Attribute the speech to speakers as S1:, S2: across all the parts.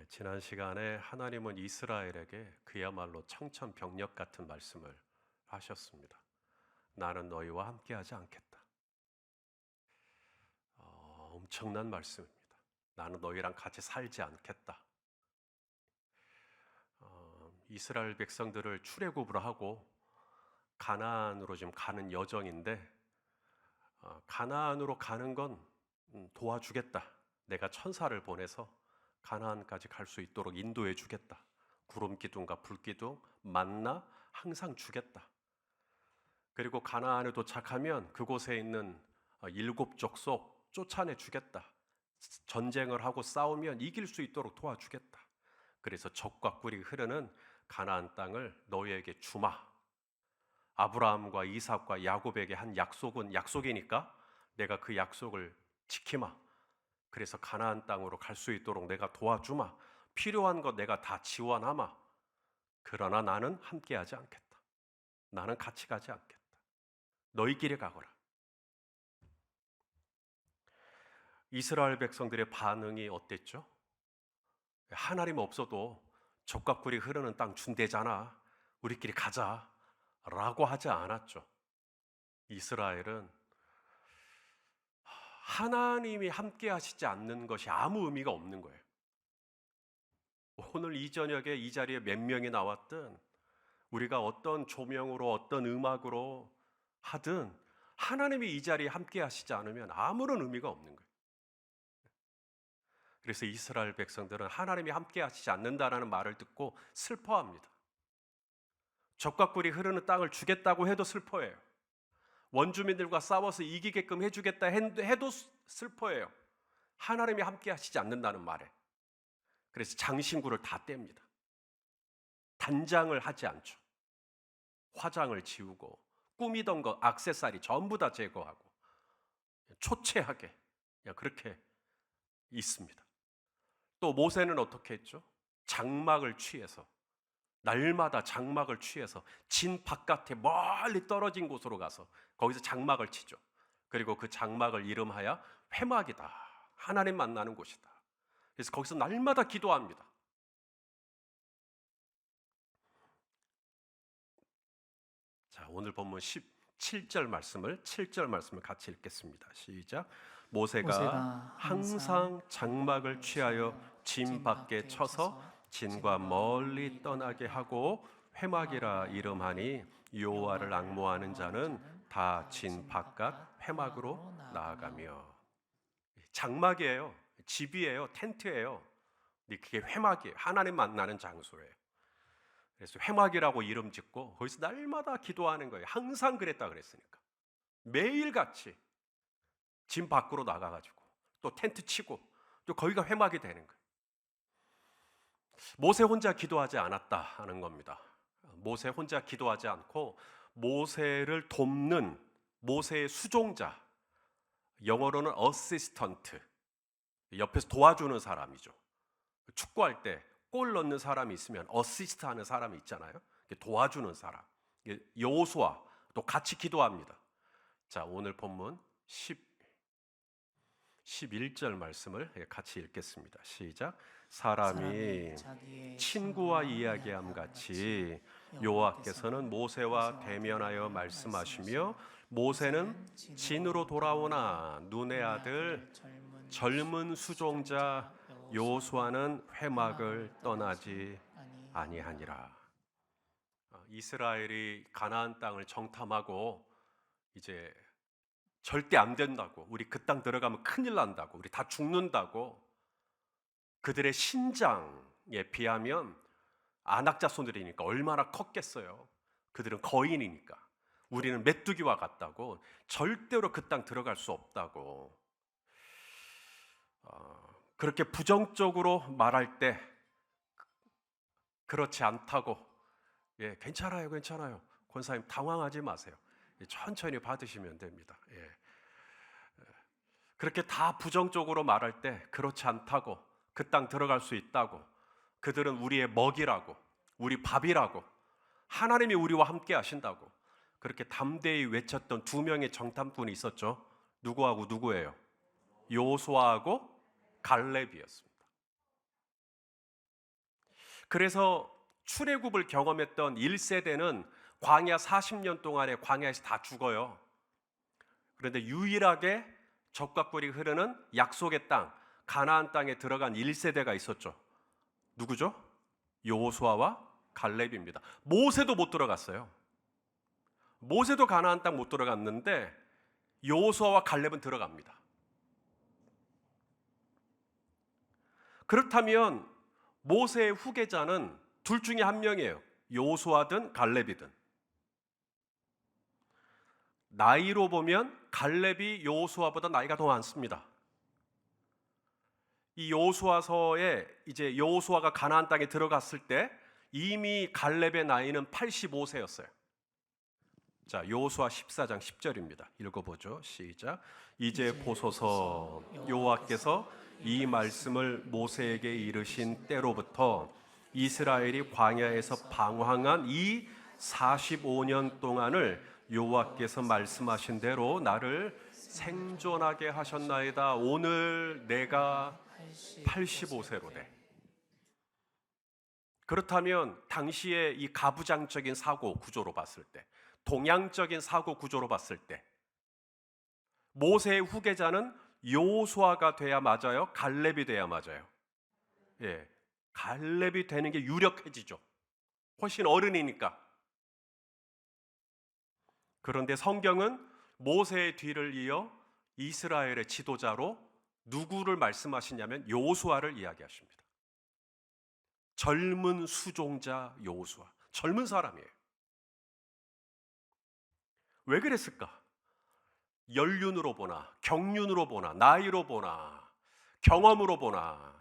S1: 지난 시간에 하나님은 이스라엘에게 그야말로 청천벽력 같은 말씀을 하셨습니다. 나는 너희와 함께하지 않겠다. 엄청난 말씀입니다. 나는 너희랑 같이 살지 않겠다. 이스라엘 백성들을 출애굽을 하고 가나안으로 지금 가는 여정인데, 가나안으로 가는 건 도와주겠다. 내가 천사를 보내서 가나안까지 갈 수 있도록 인도해 주겠다. 구름 기둥과 불 기둥, 만나 항상 주겠다. 그리고 가나안에 도착하면 그곳에 있는 일곱 족속 쫓아내 주겠다. 전쟁을 하고 싸우면 이길 수 있도록 도와주겠다. 그래서 적과 꿀이 흐르는 가나안 땅을 너희에게 주마. 아브라함과 이삭과 야곱에게 한 약속은 약속이니까 내가 그 약속을 지키마. 그래서 가나안 땅으로 갈 수 있도록 내가 도와주마. 필요한 것 내가 다 지원하마. 그러나 나는 함께하지 않겠다. 나는 같이 가지 않겠다. 너희끼리 가거라. 이스라엘 백성들의 반응이 어땠죠? 하나님 없어도 적과 꿀이 흐르는 땅 준대잖아. 우리끼리 가자. 라고 하지 않았죠. 이스라엘은 하나님이 함께 하시지 않는 것이 아무 의미가 없는 거예요. 오늘 이 저녁에 이 자리에 몇 명이 나왔든 우리가 어떤 조명으로 어떤 음악으로 하든 하나님이 이 자리에 함께 하시지 않으면 아무런 의미가 없는 거예요. 그래서 이스라엘 백성들은 하나님이 함께 하시지 않는다라는 말을 듣고 슬퍼합니다. 적과 꿀이 흐르는 땅을 주겠다고 해도 슬퍼해요. 원주민들과 싸워서 이기게끔 해주겠다 해도 슬퍼해요. 하나님이 함께 하시지 않는다는 말에. 그래서 장신구를 다 뗍니다. 단장을 하지 않죠. 화장을 지우고 꾸미던 거 액세서리 전부 다 제거하고 초췌하게 그렇게 있습니다. 또 모세는 어떻게 했죠? 장막을 취해서 날마다 장막을 취해서 진 바깥에 멀리 떨어진 곳으로 가서 거기서 장막을 치죠. 그리고 그 장막을 이름하여 회막이다. 하나님 만나는 곳이다. 그래서 거기서 날마다 기도합니다. 자, 오늘 본문 7절 말씀을 같이 읽겠습니다. 시작. 모세가
S2: 모세가
S1: 항상
S2: 항상
S1: 장막을 취하여 진 밖에 쳐서 진과 멀리 떠나게 하고 회막이라 이름하니 여호와를 앙모하는 자는 다 진 바깥 회막으로 나아가며. 장막이에요. 집이에요. 텐트예요. 근데 그게 회막이에요. 하나님 만나는 장소예요. 그래서 회막이라고 이름 짓고 거기서 날마다 기도하는 거예요. 항상 그랬다 그랬으니까. 매일같이 집 밖으로 나가가지고 또 텐트 치고 또 거기가 회막이 되는 거예요. 모세 혼자 기도하지 않았다 하는 겁니다. 모세 혼자 기도하지 않고 모세를 돕는 모세의 수종자, 영어로는 어시스턴트, 옆에서 도와주는 사람이죠. 축구할 때 골 넣는 사람이 있으면 어시스트 하는 사람이 있잖아요. 도와주는 사람. 여호수아 또 같이 기도합니다. 자, 오늘 본문 11절 말씀을 같이 읽겠습니다. 시작. 사람이
S2: 자기의
S1: 친구와 이야기함 같이 여호와께서는 모세와 대면하여 말씀하시며 모세는 진으로 돌아오나 눈의 아들 젊은 수종자 여호수아는 회막을 떠나지 아니하니라. 이스라엘이 가나안 땅을 정탐하고 이제 절대 안 된다고, 우리 그 땅 들어가면 큰일 난다고, 우리 다 죽는다고 그들의 신장에 비하면 안악자손들이니까 얼마나 컸겠어요. 그들은 거인이니까. 우리는 메뚜기와 같다고, 절대로 그 땅 들어갈 수 없다고 그렇게 부정적으로 말할 때 그렇지 않다고, 괜찮아요, 괜찮아요. 권사님 당황하지 마세요. 천천히 받으시면 됩니다. 그렇게 다 부정적으로 말할 때 그렇지 않다고, 그 땅 들어갈 수 있다고, 그들은 우리의 먹이라고, 우리 밥이라고, 하나님이 우리와 함께 하신다고 그렇게 담대히 외쳤던 두 명의 정탐꾼이 있었죠. 누구하고 누구예요? 여호수아하고 갈렙이었습니다. 그래서 출애굽을 경험했던 1세대는 광야 40년 동안에 광야에서 다 죽어요. 그런데 유일하게 젖과 꿀이 흐르는 약속의 땅, 가나안 땅에 들어간 1세대가 있었죠. 누구죠? 여호수아와 갈렙입니다. 모세도 못 들어갔어요. 모세도 가나안 땅 못 들어갔는데 여호수아와 갈렙은 들어갑니다. 그렇다면 모세의 후계자는 둘 중에 한 명이에요. 여호수아든 갈렙이든. 나이로 보면 갈렙이 여호수아보다 나이가 더 많습니다. 이 여호수아서에 이제 여호수아가 가나안 땅에 들어갔을 때 이미 갈렙의 나이는 85세였어요. 자, 여호수아 14장 10절입니다. 읽어보죠. 시작. 이제 보소서, 여호와께서 이 말씀을 모세에게 이르신 때로부터 이스라엘이 광야에서 방황한 이 45년 동안을 여호와께서 말씀하신 대로 나를 생존하게 하셨나이다. 오늘 내가 85세로 돼. 그렇다면 당시에 이 가부장적인 사고 구조로 봤을 때, 동양적인 사고 구조로 봤을 때 모세의 후계자는 여호수아가 돼야 맞아요? 갈렙이 돼야 맞아요? 예, 갈렙이 되는 게 유력해지죠. 훨씬 어른이니까. 그런데 성경은 모세의 뒤를 이어 이스라엘의 지도자로 누구를 말씀하시냐면 여호수아를 이야기하십니다. 젊은 수종자 여호수아, 젊은 사람이에요. 왜 그랬을까? 연륜으로 보나, 경륜으로 보나, 나이로 보나, 경험으로 보나.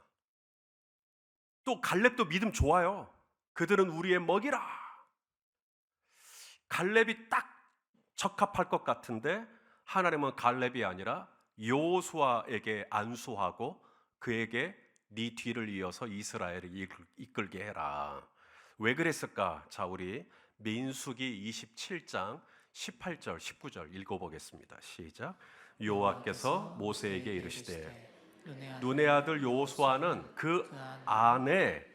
S1: 또 갈렙도 믿음 좋아요. 그들은 우리의 먹이라. 갈렙이 딱 적합할 것 같은데 하나님은 갈렙이 아니라 여호수아에게 안수하고 그에게 네 뒤를 이어서 이스라엘을 이끌게 해라. 왜 그랬을까? 자, 우리 민수기 27장 18절, 19절 읽어보겠습니다. 시작. 여호와께서 모세에게 이르시되 눈의 아들 여호수아는 그 안에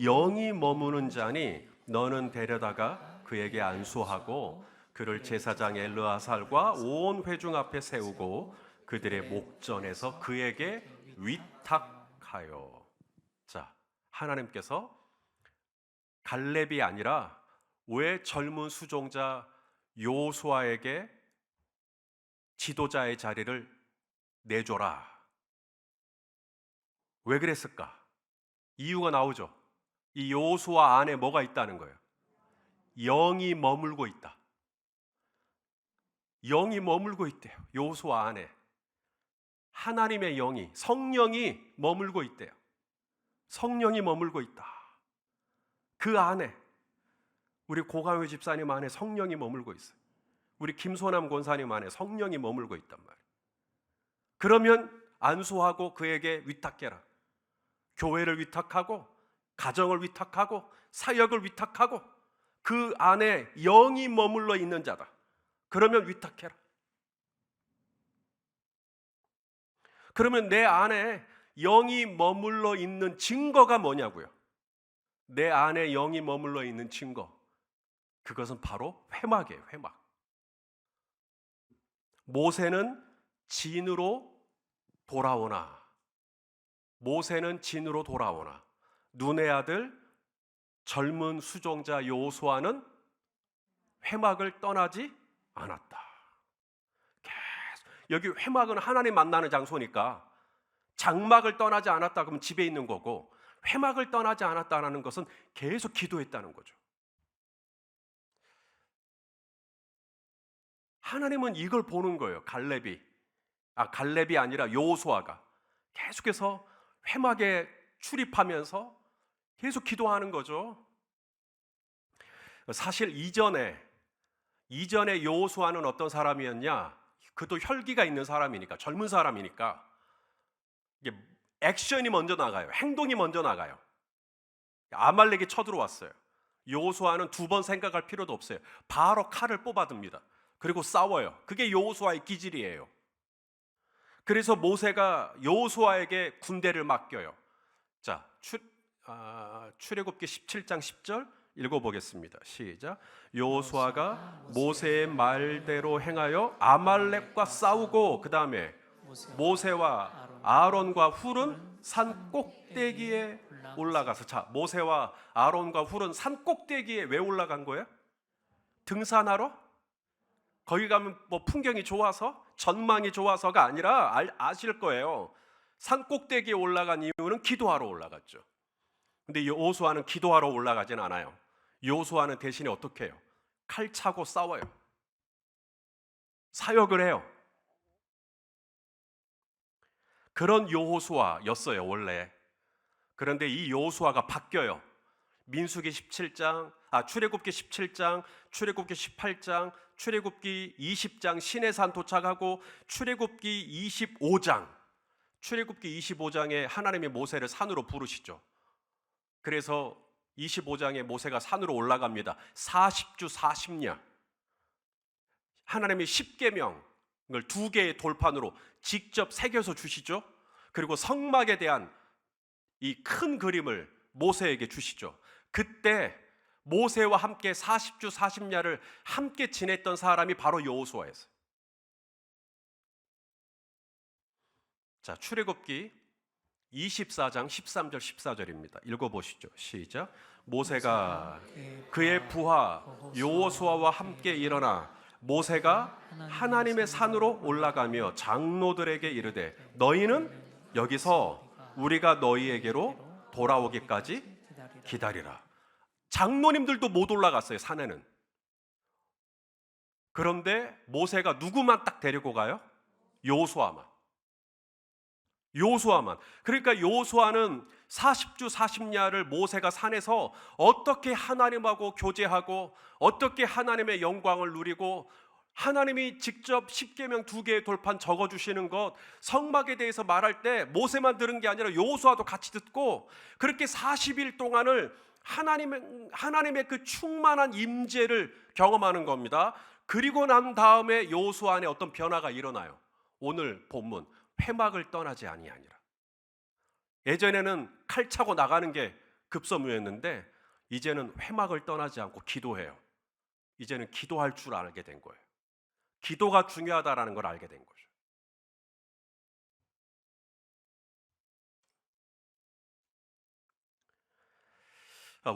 S1: 영이 머무는 자니 너는 데려다가 그에게 안수하고 그를 제사장 엘르아살과 온 회중 앞에 세우고 그들의 목전에서 그에게 위탁하여. 자, 하나님께서 갈렙이 아니라 왜 젊은 수종자 여호수아에게 지도자의 자리를 내줘라. 왜 그랬을까? 이유가 나오죠. 이 여호수아 안에 뭐가 있다는 거예요? 영이 머물고 있다. 영이 머물고 있대요. 여호수아 안에 하나님의 영이, 성령이 머물고 있대요. 성령이 머물고 있다. 그 안에 우리 고강효 집사님 안에 성령이 머물고 있어요. 우리 김소남 권사님 안에 성령이 머물고 있단 말이에요. 그러면 안수하고 그에게 위탁해라. 교회를 위탁하고 가정을 위탁하고 사역을 위탁하고 그 안에 영이 머물러 있는 자다. 그러면 위탁해라. 그러면 내 안에 영이 머물러 있는 증거가 뭐냐고요? 내 안에 영이 머물러 있는 증거. 그것은 바로 회막이에요. 회막. 모세는 진으로 돌아오나, 모세는 진으로 돌아오나, 눈의 아들 젊은 수종자 여호수아는 회막을 떠나지 않았다. 계속 여기 회막은 하나님 만나는 장소니까 장막을 떠나지 않았다 그러면 집에 있는 거고, 회막을 떠나지 않았다는 것은 계속 기도했다는 거죠. 하나님은 이걸 보는 거예요. 갈렙이 아니라 여호수아가 계속해서 회막에 출입하면서 계속 기도하는 거죠. 사실 이전에 여호수아는 어떤 사람이었냐? 그도 혈기가 있는 사람이니까, 젊은 사람이니까 이게 액션이 먼저 나가요. 행동이 먼저 나가요. 아말렉이 쳐들어왔어요. 여호수아는 두 번 생각할 필요도 없어요. 바로 칼을 뽑아듭니다. 그리고 싸워요. 그게 여호수아의 기질이에요. 그래서 모세가 여호수아에게 군대를 맡겨요. 자, 출애굽기 17장 10절 읽어보겠습니다. 시작. 여호수아가 모세의 말대로 행하여 아말렉과 싸우고 그 다음에 모세와 아론과 훌은 산 꼭대기에 올라가서, 자, 모세와 아론과 훌은 산 꼭대기에 왜 올라간 거예요? 등산하러? 거기 가면 뭐 풍경이 좋아서, 전망이 좋아서가 아니라 아실 거예요. 산 꼭대기에 올라간 이유는 기도하러 올라갔죠. 근데 여호수아는 기도하러 올라가진 않아요. 여호수아는 대신에 어떻게 해요? 칼 차고 싸워요. 사역을 해요. 그런 여호수아였어요, 원래. 그런데 이 여호수아가 바뀌어요. 출애굽기 17장, 출애굽기 18장, 출애굽기 20장 시내산 도착하고 출애굽기 25장에 하나님이 모세를 산으로 부르시죠. 그래서 25장에 모세가 산으로 올라갑니다. 40주 40야. 하나님이 10계명을 2개의 돌판으로 직접 새겨서 주시죠. 그리고 성막에 대한 이 큰 그림을 모세에게 주시죠. 그때 모세와 함께 40주 40야를 함께 지냈던 사람이 바로 여호수아였어요. 자, 출애굽기 24장 13절 14절입니다. 읽어보시죠. 시작. 모세가 그의 부하 여호수아와 함께 일어나 모세가 하나님의 산으로 올라가며 장로들에게 이르되 너희는 여기서 우리가 너희에게로 돌아오기까지 기다리라. 장로님들도 못 올라갔어요, 산에는. 그런데 모세가 누구만 딱 데리고 가요? 여호수아만. 그러니까 여호수아는 40주 40야를 모세가 산에서 어떻게 하나님하고 교제하고 어떻게 하나님의 영광을 누리고 하나님이 직접 10계명 2개의 돌판 적어주시는 것, 성막에 대해서 말할 때 모세만 들은 게 아니라 여호수아도 같이 듣고 그렇게 40일 동안을 하나님의 그 충만한 임재를 경험하는 겁니다. 그리고 난 다음에 여호수아 안에 어떤 변화가 일어나요. 오늘 본문 회막을 떠나지 아니하니라. 예전에는 칼 차고 나가는 게 급선무였는데 이제는 회막을 떠나지 않고 기도해요. 이제는 기도할 줄 알게 된 거예요. 기도가 중요하다라는 걸 알게 된 거죠.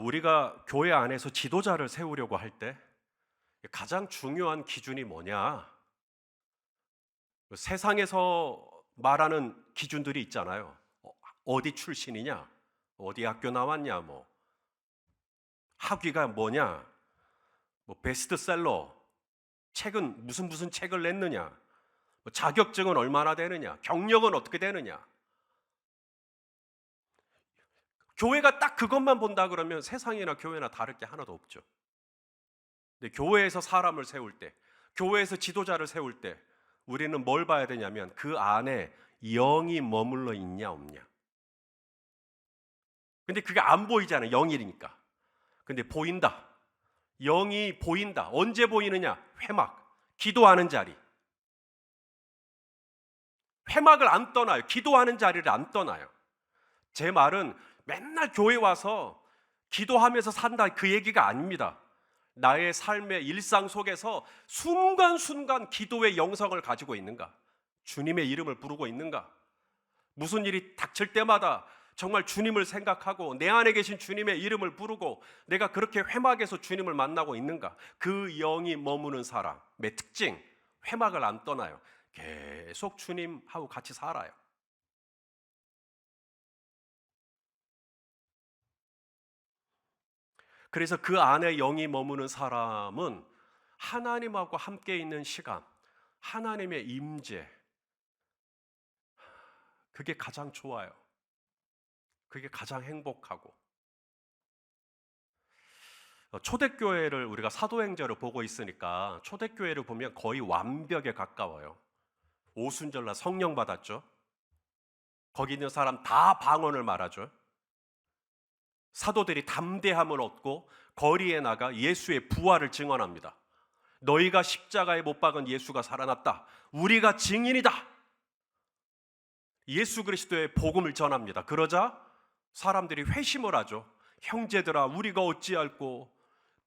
S1: 우리가 교회 안에서 지도자를 세우려고 할 때 가장 중요한 기준이 뭐냐? 세상에서 말하는 기준들이 있잖아요. 어디 출신이냐? 어디 학교 나왔냐? 뭐 학위가 뭐냐? 뭐 베스트셀러, 책은 무슨 책을 냈느냐? 뭐 자격증은 얼마나 되느냐? 경력은 어떻게 되느냐? 교회가 딱 그것만 본다 그러면 세상이나 교회나 다를 게 하나도 없죠. 근데 교회에서 사람을 세울 때, 교회에서 지도자를 세울 때 우리는 뭘 봐야 되냐면 그 안에 영이 머물러 있냐 없냐. 근데 그게 안 보이잖아요. 영이니까. 근데 보인다. 영이 보인다. 언제 보이느냐? 회막, 기도하는 자리. 회막을 안 떠나요. 기도하는 자리를 안 떠나요. 제 말은 맨날 교회 와서 기도하면서 산다 그 얘기가 아닙니다. 나의 삶의 일상 속에서 순간순간 기도의 영성을 가지고 있는가? 주님의 이름을 부르고 있는가? 무슨 일이 닥칠 때마다 정말 주님을 생각하고 내 안에 계신 주님의 이름을 부르고 내가 그렇게 회막에서 주님을 만나고 있는가? 그 영이 머무는 사람의 특징, 회막을 안 떠나요. 계속 주님하고 같이 살아요. 그래서 그 안에 영이 머무는 사람은 하나님하고 함께 있는 시간, 하나님의 임재, 그게 가장 좋아요. 그게 가장 행복하고. 초대교회를 우리가 사도행전을 보고 있으니까 초대교회를 보면 거의 완벽에 가까워요. 오순절날 성령 받았죠. 거기 있는 사람 다 방언을 말하죠. 사도들이 담대함을 얻고 거리에 나가 예수의 부활을 증언합니다. 너희가 십자가에 못 박은 예수가 살아났다. 우리가 증인이다. 예수 그리스도의 복음을 전합니다. 그러자 사람들이 회심을 하죠. 형제들아 우리가 어찌할꼬.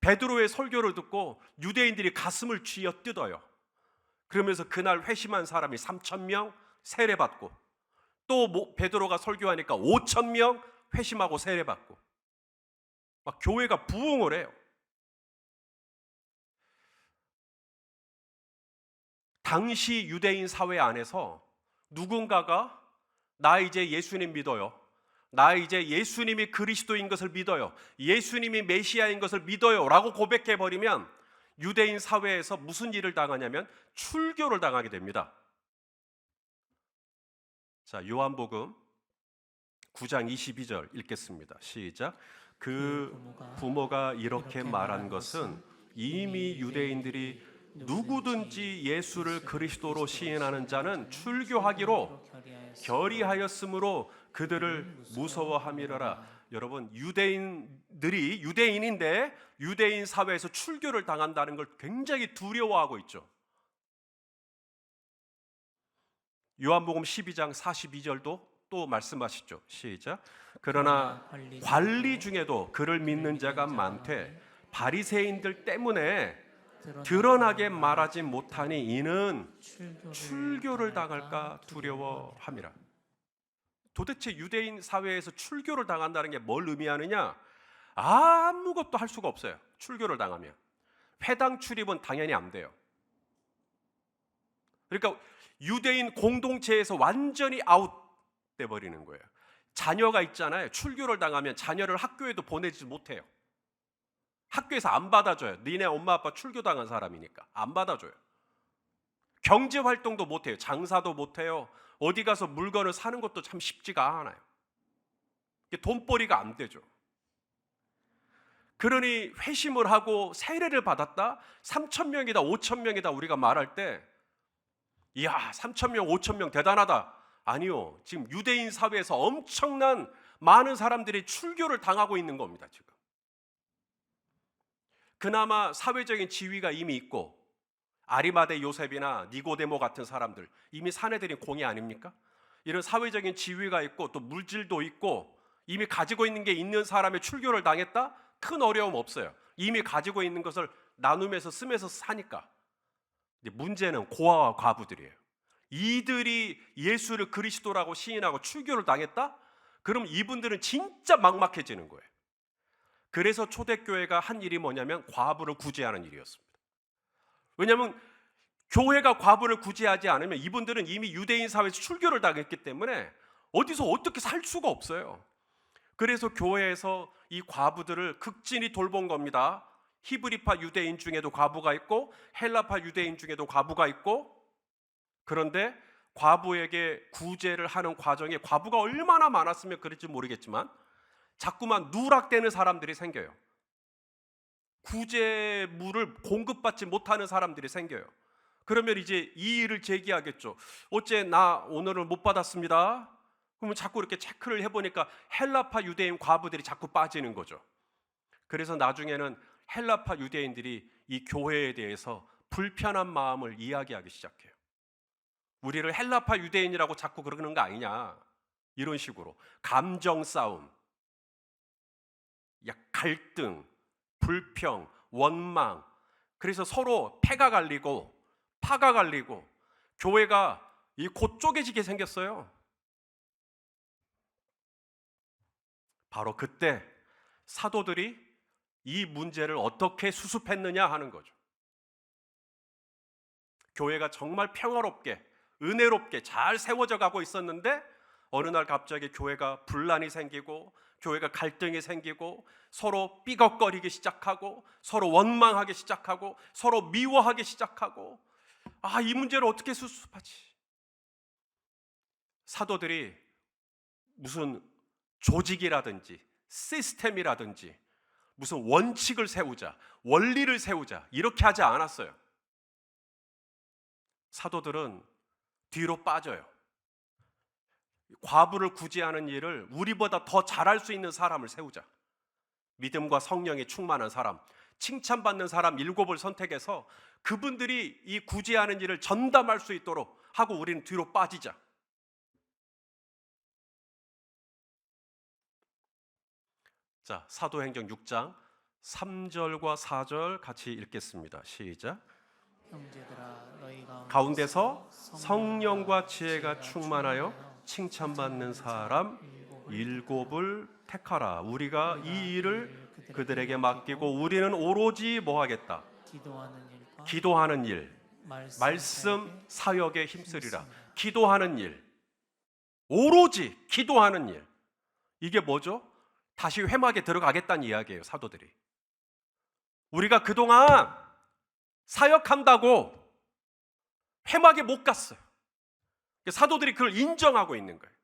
S1: 베드로의 설교를 듣고 유대인들이 가슴을 쥐어 뜯어요. 그러면서 그날 회심한 사람이 3,000명 세례받고, 또 베드로가 설교하니까 5,000명 회심하고 세례받고, 막 교회가 부흥을 해요. 당시 유대인 사회 안에서 누군가가 나 이제 예수님 믿어요, 나 이제 예수님이 그리스도인 것을 믿어요, 예수님이 메시아인 것을 믿어요 라고 고백해버리면 유대인 사회에서 무슨 일을 당하냐면 출교를 당하게 됩니다. 자, 요한복음 9장 22절 읽겠습니다. 시작. 그 부모가 이렇게 말한 것은 이미 유대인들이 누구든지 예수를 그리스도로 시인하는 자는 출교하기로 결의하였으므로 그들을 무서워함이라. 여러분, 유대인인데 유대인 사회에서 출교를 당한다는 걸 굉장히 두려워하고 있죠. 요한복음 12장 42절도 또 말씀하시죠. 시작. 그러나 관리 중에도 그를 믿는 자가 많되 바리새인들 때문에 드러나게 말하지 못하니 이는 출교를 당할까 두려워함이라. 도대체 유대인 사회에서 출교를 당한다는 게 뭘 의미하느냐? 아무것도 할 수가 없어요. 출교를 당하면 회당 출입은 당연히 안 돼요. 그러니까 유대인 공동체에서 완전히 아웃돼 버리는 거예요. 자녀가 있잖아요. 출교를 당하면 자녀를 학교에도 보내지 못해요. 학교에서 안 받아줘요. 니네 엄마 아빠 출교당한 사람이니까 안 받아줘요. 경제 활동도 못해요. 장사도 못해요. 어디 가서 물건을 사는 것도 참 쉽지가 않아요. 돈벌이가 안 되죠. 그러니 회심을 하고 세례를 받았다, 3,000명이다 5,000명이다 우리가 말할 때 이야 3,000명 5,000명 대단하다. 아니요, 지금 유대인 사회에서 엄청난 많은 사람들이 출교를 당하고 있는 겁니다. 지금 그나마 사회적인 지위가 이미 있고, 아리마대 요셉이나 니고데모 같은 사람들 이미 사내들인 공의 아닙니까? 이런 사회적인 지위가 있고 또 물질도 있고 이미 가지고 있는 게 있는 사람의 출교를 당했다? 큰 어려움 없어요. 이미 가지고 있는 것을 나누면서 쓰면서 사니까. 문제는 고아와 과부들이에요. 이들이 예수를 그리스도라고 시인하고 출교를 당했다? 그럼 이분들은 진짜 막막해지는 거예요. 그래서 초대교회가 한 일이 뭐냐면 과부를 구제하는 일이었습니다. 왜냐하면 교회가 과부를 구제하지 않으면 이분들은 이미 유대인 사회에서 출교를 당했기 때문에 어디서 어떻게 살 수가 없어요. 그래서 교회에서 이 과부들을 극진히 돌본 겁니다. 히브리파 유대인 중에도 과부가 있고 헬라파 유대인 중에도 과부가 있고, 그런데 과부에게 구제를 하는 과정에 과부가 얼마나 많았으면 그럴지 모르겠지만 자꾸만 누락되는 사람들이 생겨요. 구제물을 공급받지 못하는 사람들이 생겨요. 그러면 이제 이의를 제기하겠죠. 어째 나 오늘은 못 받았습니다. 그러면 자꾸 이렇게 체크를 해보니까 헬라파 유대인 과부들이 자꾸 빠지는 거죠. 그래서 나중에는 헬라파 유대인들이 이 교회에 대해서 불편한 마음을 이야기하기 시작해요. 우리를 헬라파 유대인이라고 자꾸 그러는 거 아니냐, 이런 식으로 감정 싸움, 갈등, 불평, 원망, 그래서 서로 패가 갈리고 파가 갈리고 교회가 곧 쪼개지게 생겼어요. 바로 그때 사도들이 이 문제를 어떻게 수습했느냐 하는 거죠. 교회가 정말 평화롭게 은혜롭게 잘 세워져 가고 있었는데 어느 날 갑자기 교회가 분란이 생기고 교회가 갈등이 생기고 서로 삐걱거리기 시작하고 서로 원망하기 시작하고 서로 미워하기 시작하고, 이 문제를 어떻게 수습하지? 사도들이 무슨 조직이라든지 시스템이라든지 무슨 원칙을 세우자, 원리를 세우자 이렇게 하지 않았어요. 사도들은 뒤로 빠져요. 과부를 구제하는 일을 우리보다 더 잘할 수 있는 사람을 세우자. 믿음과 성령이 충만한 사람, 칭찬받는 사람 7을 선택해서 그분들이 이 구제하는 일을 전담할 수 있도록 하고 우리는 뒤로 빠지자. 자, 사도행전 6장 3절과 4절 같이 읽겠습니다. 시작.
S2: 형제들아 너희
S1: 가운데서 성령과 지혜가 충만하여 칭찬받는 사람 일곱을 택하라. 우리가 이 일을 그들에게 맡기고 우리는 오로지 뭐 하겠다? 기도하는 일, 말씀 사역에 힘쓰리라. 기도하는 일, 오로지 기도하는 일. 이게 뭐죠? 다시 회막에 들어가겠다는 이야기예요, 사도들이. 우리가 그동안 사역한다고 회막에 못 갔어요. 사도들이 그걸 인정하고 있는 거예요.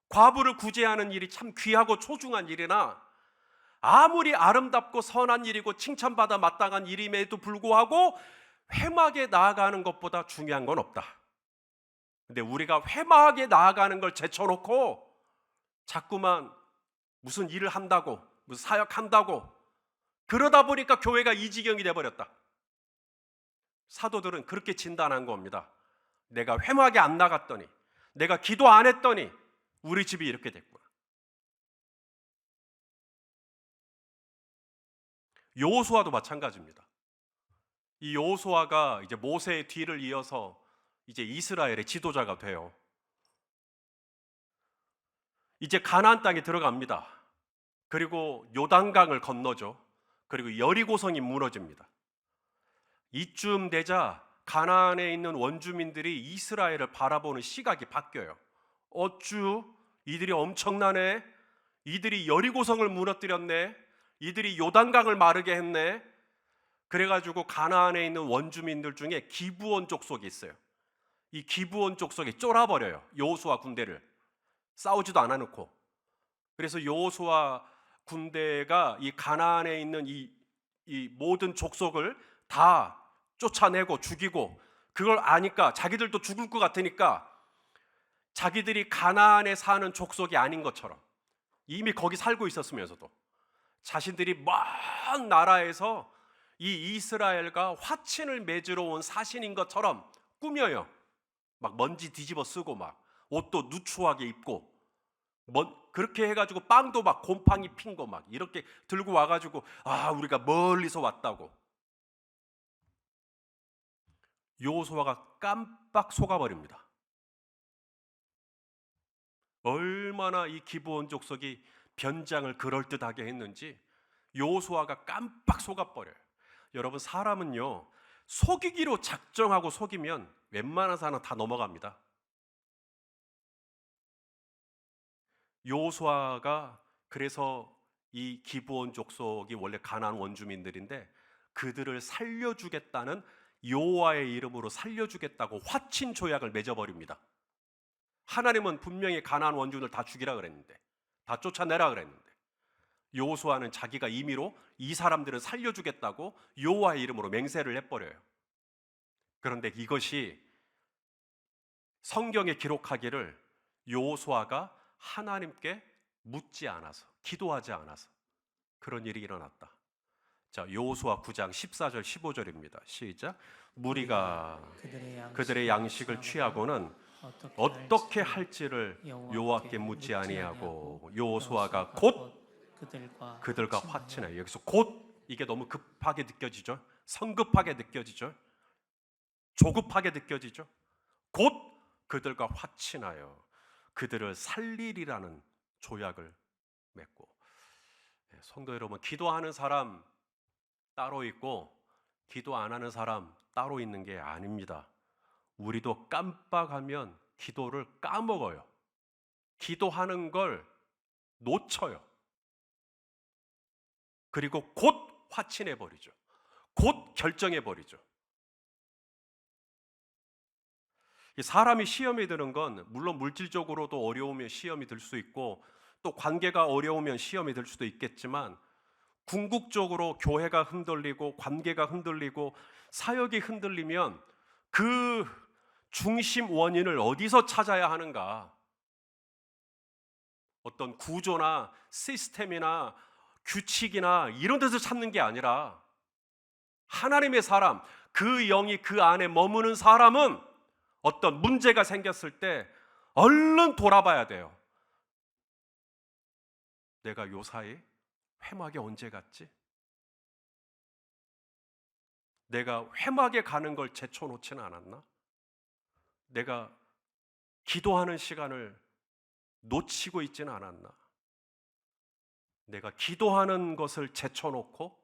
S1: 과부를 구제하는 일이 참 귀하고 소중한 일이나 아무리 아름답고 선한 일이고 칭찬받아 마땅한 일임에도 불구하고 회막에 나아가는 것보다 중요한 건 없다. 근데 우리가 회막에 나아가는 걸 제쳐놓고 자꾸만 무슨 일을 한다고, 무슨 사역한다고 그러다 보니까 교회가 이 지경이 돼버렸다. 사도들은 그렇게 진단한 겁니다. 내가 회막에 안 나갔더니, 내가 기도 안 했더니 우리 집이 이렇게 됐구나. 여호수아도 마찬가지입니다. 이 여호수아가 이제 모세의 뒤를 이어서 이제 이스라엘의 지도자가 돼요. 이제 가나안 땅에 들어갑니다. 그리고 요단강을 건너죠. 그리고 여리고성이 무너집니다. 이쯤 되자 가나안에 있는 원주민들이 이스라엘을 바라보는 시각이 바뀌어요. 어쭈? 이들이 엄청나네. 이들이 여리고성을 무너뜨렸네. 이들이 요단강을 마르게 했네. 그래가지고 가나안에 있는 원주민들 중에 기브온 족속이 있어요. 이 기브온 족속이 쫄아버려요. 여호수아 군대를. 싸우지도 않아 놓고. 그래서 여호수아 군대가 이 가나안에 있는 이 모든 족속을 다 쫓아내고 죽이고, 그걸 아니까 자기들도 죽을 것 같으니까 자기들이 가나안에 사는 족속이 아닌 것처럼 이미 거기 살고 있었으면서도 자신들이 먼 나라에서 이 이스라엘과 화친을 맺으러 온 사신인 것처럼 꾸며요. 막 먼지 뒤집어 쓰고 막 옷도 누추하게 입고 그렇게 해가지고 빵도 막 곰팡이 핀 거 막 이렇게 들고 와가지고 우리가 멀리서 왔다고. 여호수아가 깜빡 속아버립니다. 얼마나 이 기브온 족속이 변장을 그럴듯하게 했는지 여호수아가 깜빡 속아버려요. 여러분, 사람은요 속이기로 작정하고 속이면 웬만한 사람은 다 넘어갑니다. 여호수아가 그래서 이 기브온 족속이 원래 가나안 원주민들인데 그들을 살려주겠다는 여호와의 이름으로 살려주겠다고 화친 조약을 맺어버립니다. 하나님은 분명히 가나안 원주민을 다 죽이라 그랬는데, 다 쫓아내라 그랬는데 여호수아는 자기가 임의로 이 사람들을 살려주겠다고 여호와의 이름으로 맹세를 해버려요. 그런데 이것이 성경에 기록하기를 여호수아가 하나님께 묻지 않아서, 기도하지 않아서 그런 일이 일어났다. 자, 여호수아 9장 14절 15절입니다. 시작. 무리가 그들의 양식을 취하고는 어떻게 할지를 여호와께 묻지 아니하고 여호수아가 곧 그들과 화친하여. 여기서 곧, 이게 너무 급하게 느껴지죠? 성급하게 느껴지죠? 조급하게 느껴지죠? 곧 그들과 화친하여 그들을 살리리라는 조약을 맺고. 성도 여러분, 기도하는 사람 따로 있고 기도 안 하는 사람 따로 있는 게 아닙니다. 우리도 깜빡하면 기도를 까먹어요. 기도하는 걸 놓쳐요. 그리고 곧 화친해버리죠. 곧 결정해버리죠. 사람이 시험에 드는 건 물론 물질적으로도 어려우면 시험이 들 수 있고 또 관계가 어려우면 시험이 들 수도 있겠지만 궁극적으로 교회가 흔들리고 관계가 흔들리고 사역이 흔들리면 그 중심 원인을 어디서 찾아야 하는가? 어떤 구조나 시스템이나 규칙이나 이런 데서 찾는 게 아니라 하나님의 사람, 그 영이 그 안에 머무는 사람은 어떤 문제가 생겼을 때 얼른 돌아봐야 돼요. 내가 요사이 회막에 언제 갔지? 내가 회막에 가는 걸 제쳐놓지는 않았나? 내가 기도하는 시간을 놓치고 있지는 않았나? 내가 기도하는 것을 제쳐놓고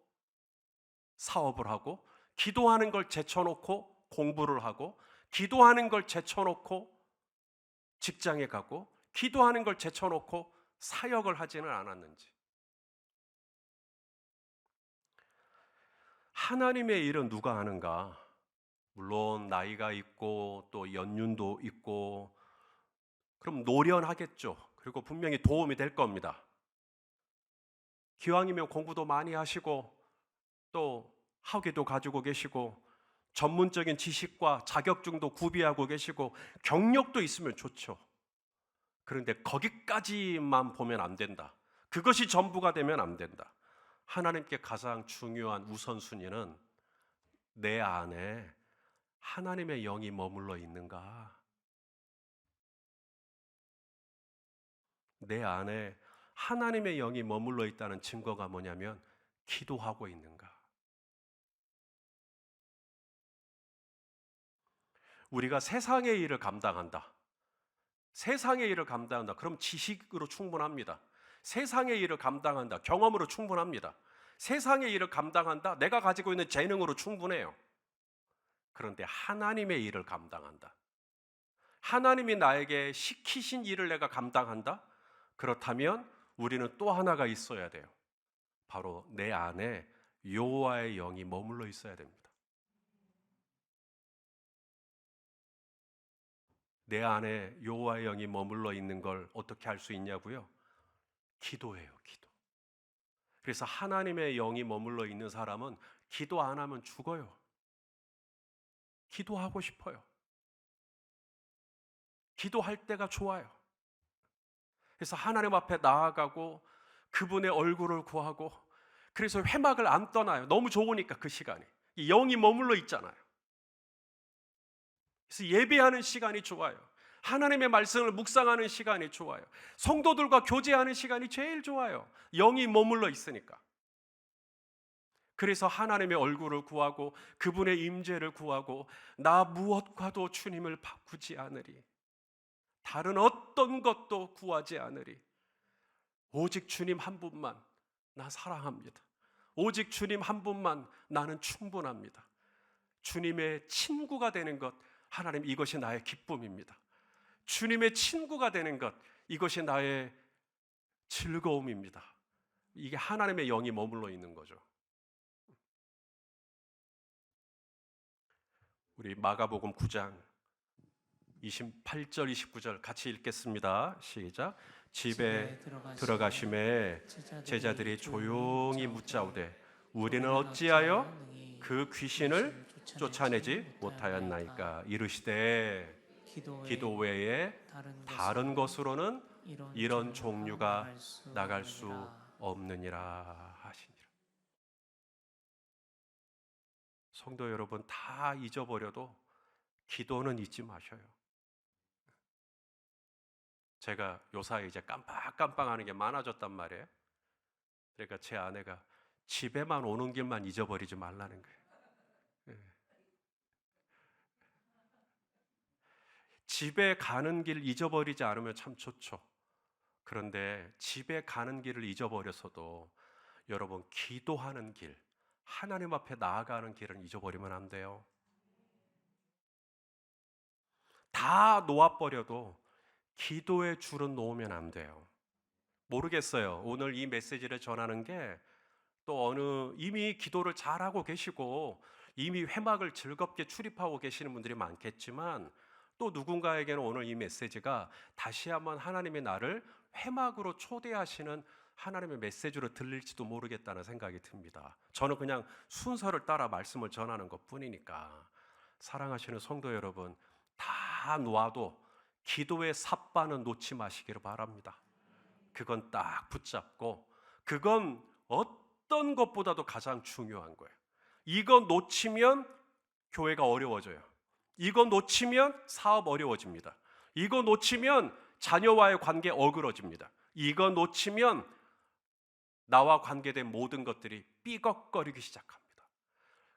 S1: 사업을 하고, 기도하는 걸 제쳐놓고 공부를 하고, 기도하는 걸 제쳐놓고 직장에 가고, 기도하는 걸 제쳐놓고 사역을 하지는 않았는지. 하나님의 일은 누가 하는가? 물론 나이가 있고 또 연륜도 있고 그럼 노련하겠죠. 그리고 분명히 도움이 될 겁니다. 기왕이면 공부도 많이 하시고 또 학위도 가지고 계시고 전문적인 지식과 자격증도 구비하고 계시고 경력도 있으면 좋죠. 그런데 거기까지만 보면 안 된다. 그것이 전부가 되면 안 된다. 하나님께 가장 중요한 우선순위는 내 안에 하나님의 영이 머물러 있는가? 내 안에 하나님의 영이 머물러 있다는 증거가 뭐냐면 기도하고 있는가? 우리가 세상의 일을 감당한다. 세상의 일을 감당한다. 그럼 지식으로 충분합니다. 세상의 일을 감당한다. 경험으로 충분합니다. 세상의 일을 감당한다. 내가 가지고 있는 재능으로 충분해요. 그런데 하나님의 일을 감당한다. 하나님이 나에게 시키신 일을 내가 감당한다? 그렇다면 우리는 또 하나가 있어야 돼요. 바로 내 안에 여호와의 영이 머물러 있어야 됩니다. 내 안에 여호와의 영이 머물러 있는 걸 어떻게 알 수 있냐고요? 기도예요, 기도. 그래서 하나님의 영이 머물러 있는 사람은 기도 안 하면 죽어요. 기도하고 싶어요. 기도할 때가 좋아요. 그래서 하나님 앞에 나아가고 그분의 얼굴을 구하고, 그래서 회막을 안 떠나요. 너무 좋으니까 그 시간이. 영이 머물러 있잖아요. 그래서 예배하는 시간이 좋아요. 하나님의 말씀을 묵상하는 시간이 좋아요. 성도들과 교제하는 시간이 제일 좋아요. 영이 머물러 있으니까. 그래서 하나님의 얼굴을 구하고 그분의 임재를 구하고 나 무엇과도 주님을 바꾸지 않으리. 다른 어떤 것도 구하지 않으리. 오직 주님 한 분만 나 사랑합니다. 오직 주님 한 분만 나는 충분합니다. 주님의 친구가 되는 것, 하나님 이것이 나의 기쁨입니다. 주님의 친구가 되는 것, 이것이 나의 즐거움입니다. 이게 하나님의 영이 머물러 있는 거죠. 우리 마가복음 9장 28절 29절 같이 읽겠습니다. 시작. 집에 들어가심에 제자들이 조용히 묻자오되 우리는 어찌하여 그 귀신을 쫓아내지 못하였나이까. 이르시되 기도 외에 다른 것으로는 이런 종류가 나갈 수 없느니라 하시니라. 성도 여러분, 다 잊어버려도 기도는 잊지 마셔요. 제가 요사이 이제 깜빡깜빡하는 게 많아졌단 말이에요. 그러니까 제 아내가 집에만 오는 길만 잊어버리지 말라는 거예요. 집에 가는 길 잊어버리지 않으면 참 좋죠. 그런데 집에 가는 길을 잊어버려서도 여러분 기도하는 길, 하나님 앞에 나아가는 길은 잊어버리면 안 돼요. 다 놓아버려도 기도의 줄은 놓으면 안 돼요. 모르겠어요. 오늘 이 메시지를 전하는 게 또 이미 기도를 잘하고 계시고 이미 회막을 즐겁게 출입하고 계시는 분들이 많겠지만 또 누군가에게는 오늘 이 메시지가 다시 한번 하나님의 나를 회막으로 초대하시는 하나님의 메시지로 들릴지도 모르겠다는 생각이 듭니다. 저는 그냥 순서를 따라 말씀을 전하는 것뿐이니까. 사랑하시는 성도 여러분, 다 놓아도 기도의 삿바는 놓지 마시기를 바랍니다. 그건 딱 붙잡고, 그건 어떤 것보다도 가장 중요한 거예요. 이거 놓치면 교회가 어려워져요. 이거 놓치면 사업 어려워집니다. 이거 놓치면 자녀와의 관계 어그러집니다. 이거 놓치면 나와 관계된 모든 것들이 삐걱거리기 시작합니다.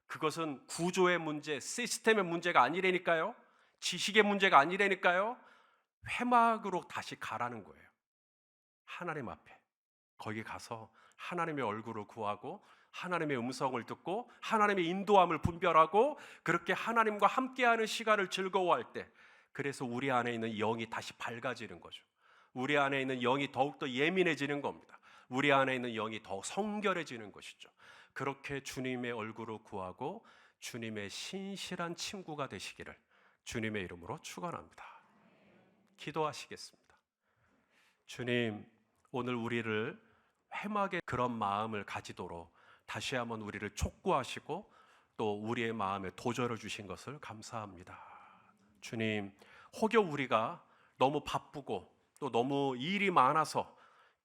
S1: 그것은 구조의 문제, 시스템의 문제가 아니라니까요. 지식의 문제가 아니라니까요. 회막으로 다시 가라는 거예요. 하나님 앞에. 거기 가서 하나님의 얼굴을 구하고 하나님의 음성을 듣고 하나님의 인도함을 분별하고 그렇게 하나님과 함께하는 시간을 즐거워할 때, 그래서 우리 안에 있는 영이 다시 밝아지는 거죠. 우리 안에 있는 영이 더욱더 예민해지는 겁니다. 우리 안에 있는 영이 더 성결해지는 것이죠. 그렇게 주님의 얼굴을 구하고 주님의 신실한 친구가 되시기를 주님의 이름으로 축원합니다. 기도하시겠습니다. 주님, 오늘 우리를 회막의 그런 마음을 가지도록 다시 한번 우리를 촉구하시고 또 우리의 마음에 도전을 주신 것을 감사합니다. 주님, 혹여 우리가 너무 바쁘고 또 너무 일이 많아서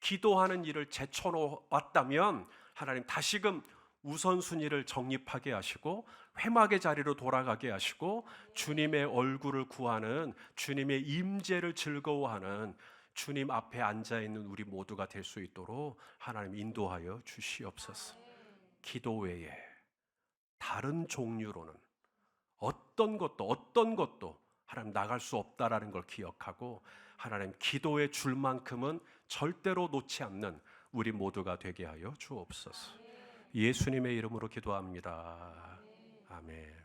S1: 기도하는 일을 제쳐놓았다면 하나님 다시금 우선순위를 정립하게 하시고 회막의 자리로 돌아가게 하시고 주님의 얼굴을 구하는, 주님의 임재를 즐거워하는 주님 앞에 앉아있는 우리 모두가 될 수 있도록 하나님 인도하여 주시옵소서. 기도 외에 다른 종류로는 어떤 것도 하나님 나갈 수 없다라는 걸 기억하고 하나님 기도에 줄 만큼은 절대로 놓지 않는 우리 모두가 되게 하여 주옵소서. 예수님의 이름으로 기도합니다. 아멘.